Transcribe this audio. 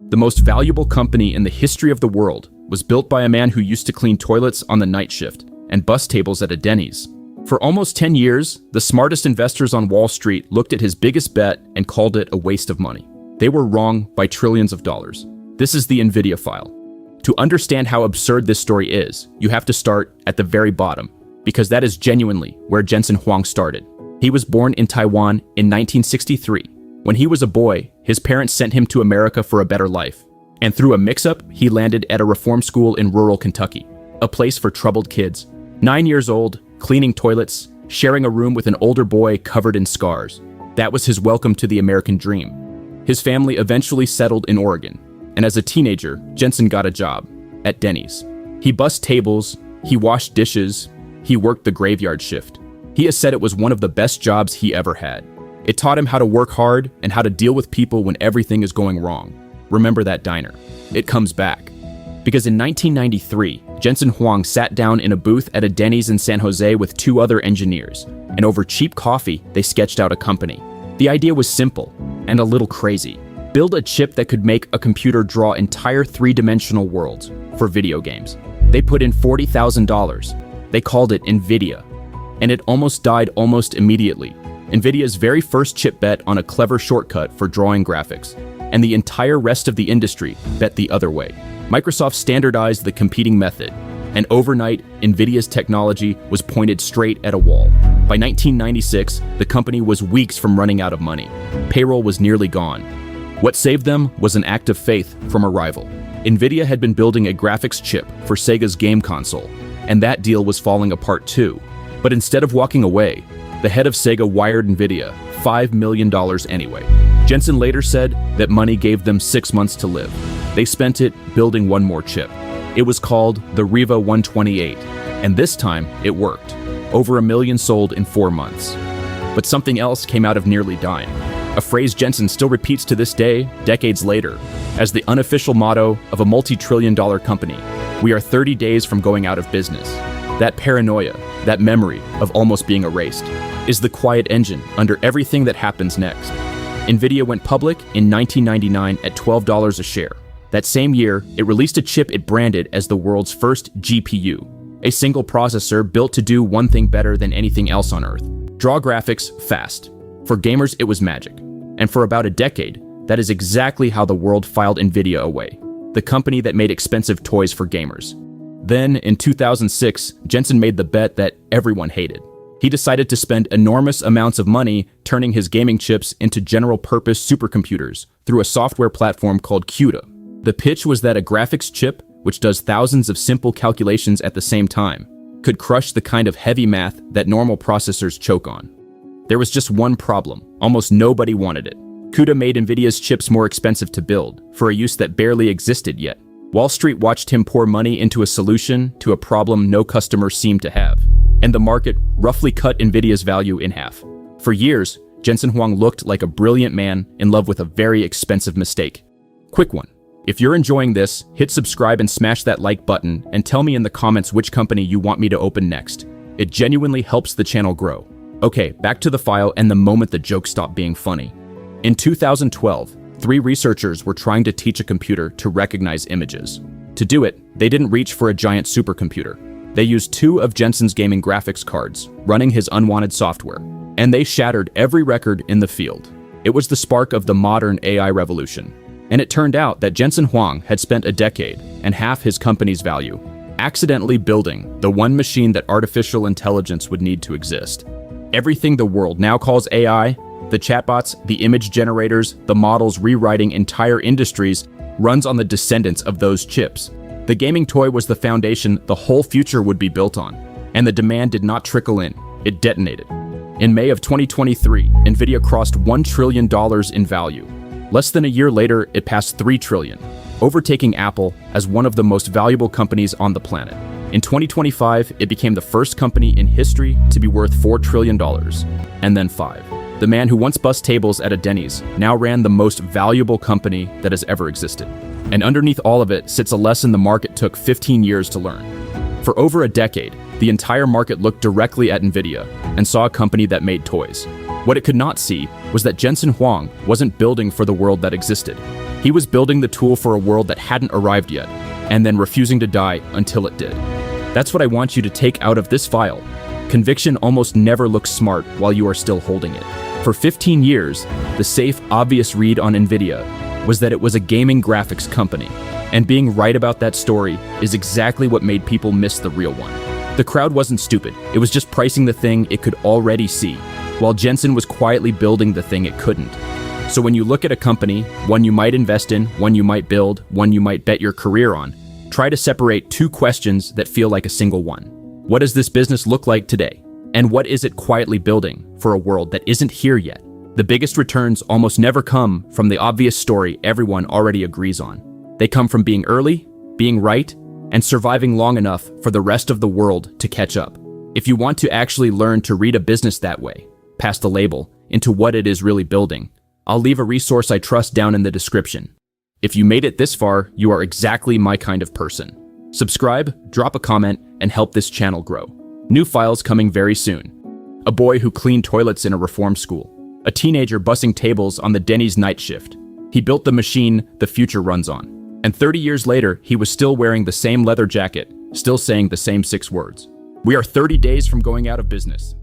The most valuable company in the history of the world was built by a man who used to clean toilets on the night shift and bus tables at a Denny's. For almost 10 years, the smartest investors on Wall Street looked at his biggest bet and called it a waste of money. They were wrong by trillions of dollars. This is the Nvidia File. To understand how absurd this story is, you have to start at the very bottom, because that is genuinely where Jensen Huang started. He was born in Taiwan in 1963. When he was a boy, his parents sent him to America for a better life. And through a mix-up, he landed at a reform school in rural Kentucky, a place for troubled kids. 9 years old, cleaning toilets, sharing a room with an older boy covered in scars. That was his welcome to the American dream. His family eventually settled in Oregon, and as a teenager, Jensen got a job at Denny's. He bussed tables, he washed dishes, he worked the graveyard shift. He has said it was one of the best jobs he ever had. It taught him how to work hard and how to deal with people when everything is going wrong. Remember that diner. It comes back. Because in 1993, Jensen Huang sat down in a booth at a Denny's in San Jose with 2 other engineers, and over cheap coffee, they sketched out a company. The idea was simple and a little crazy. Build a chip that could make a computer draw entire 3-dimensional worlds for video games. They put in $40,000. They called it Nvidia, and it almost died almost immediately. Nvidia's very first chip bet on a clever shortcut for drawing graphics, and the entire rest of the industry bet the other way. Microsoft standardized the competing method, and overnight, Nvidia's technology was pointed straight at a wall. By 1996, the company was weeks from running out of money. Payroll was nearly gone. What saved them was an act of faith from a rival. Nvidia had been building a graphics chip for Sega's game console, and that deal was falling apart too. But instead of walking away, the head of Sega wired Nvidia $5 million anyway. Jensen later said that money gave them 6 months to live. They spent it building one more chip. It was called the Riva 128, and this time it worked. Over 1 million sold in 4 months. But something else came out of nearly dying. A phrase Jensen still repeats to this day, decades later, as the unofficial motto of a multi-trillion-dollar company. We are 30 days from going out of business. That paranoia, that memory of almost being erased, is the quiet engine under everything that happens next. Nvidia went public in 1999 at $12 a share. That same year, it released a chip it branded as the world's first GPU, a single processor built to do one thing better than anything else on Earth: draw graphics fast. For gamers, it was magic. And for about a decade, that is exactly how the world filed Nvidia away, the company that made expensive toys for gamers. Then, in 2006, Jensen made the bet that everyone hated. He decided to spend enormous amounts of money turning his gaming chips into general-purpose supercomputers through a software platform called CUDA. The pitch was that a graphics chip, which does thousands of simple calculations at the same time, could crush the kind of heavy math that normal processors choke on. There was just one problem. Almost nobody wanted it. CUDA made Nvidia's chips more expensive to build, for a use that barely existed yet. Wall Street watched him pour money into a solution to a problem no customer seemed to have, and the market roughly cut Nvidia's value in half. For years, Jensen Huang looked like a brilliant man in love with a very expensive mistake. Quick one. If you're enjoying this, hit subscribe and smash that like button, and tell me in the comments which company you want me to open next. It genuinely helps the channel grow. Okay, back to the file and the moment the joke stopped being funny. In 2012, 3 researchers were trying to teach a computer to recognize images. To do it, they didn't reach for a giant supercomputer. They used 2 of Jensen's gaming graphics cards, running his unwanted software, and they shattered every record in the field. It was the spark of the modern AI revolution. And it turned out that Jensen Huang had spent a decade and half his company's value accidentally building the one machine that artificial intelligence would need to exist. Everything the world now calls AI, the chatbots, the image generators, the models rewriting entire industries, runs on the descendants of those chips. The gaming toy was the foundation the whole future would be built on, and the demand did not trickle in, it detonated. In May of 2023, Nvidia crossed $1 trillion in value. Less than a year later, it passed $3 trillion, overtaking Apple as one of the most valuable companies on the planet. In 2025, it became the first company in history to be worth $4 trillion, and then 5. The man who once bussed tables at a Denny's now ran the most valuable company that has ever existed. And underneath all of it sits a lesson the market took 15 years to learn. For over a decade, the entire market looked directly at Nvidia and saw a company that made toys. What it could not see was that Jensen Huang wasn't building for the world that existed. He was building the tool for a world that hadn't arrived yet, and then refusing to die until it did. That's what I want you to take out of this file. Conviction almost never looks smart while you are still holding it. For 15 years, the safe, obvious read on Nvidia was that it was a gaming graphics company, and being right about that story is exactly what made people miss the real one. The crowd wasn't stupid, it was just pricing the thing it could already see, while Jensen was quietly building the thing it couldn't. So when you look at a company, one you might invest in, one you might build, one you might bet your career on, try to separate two questions that feel like a single one. What does this business look like today? And what is it quietly building for a world that isn't here yet? The biggest returns almost never come from the obvious story everyone already agrees on. They come from being early, being right, and surviving long enough for the rest of the world to catch up. If you want to actually learn to read a business that way, past the label, into what it is really building, I'll leave a resource I trust down in the description. If you made it this far, you are exactly my kind of person. Subscribe, drop a comment, and help this channel grow. New files coming very soon. A boy who cleaned toilets in a reform school. A teenager bussing tables on the Denny's night shift. He built the machine the future runs on. And 30 years later, he was still wearing the same leather jacket, still saying the same 6 words. We are 30 days from going out of business.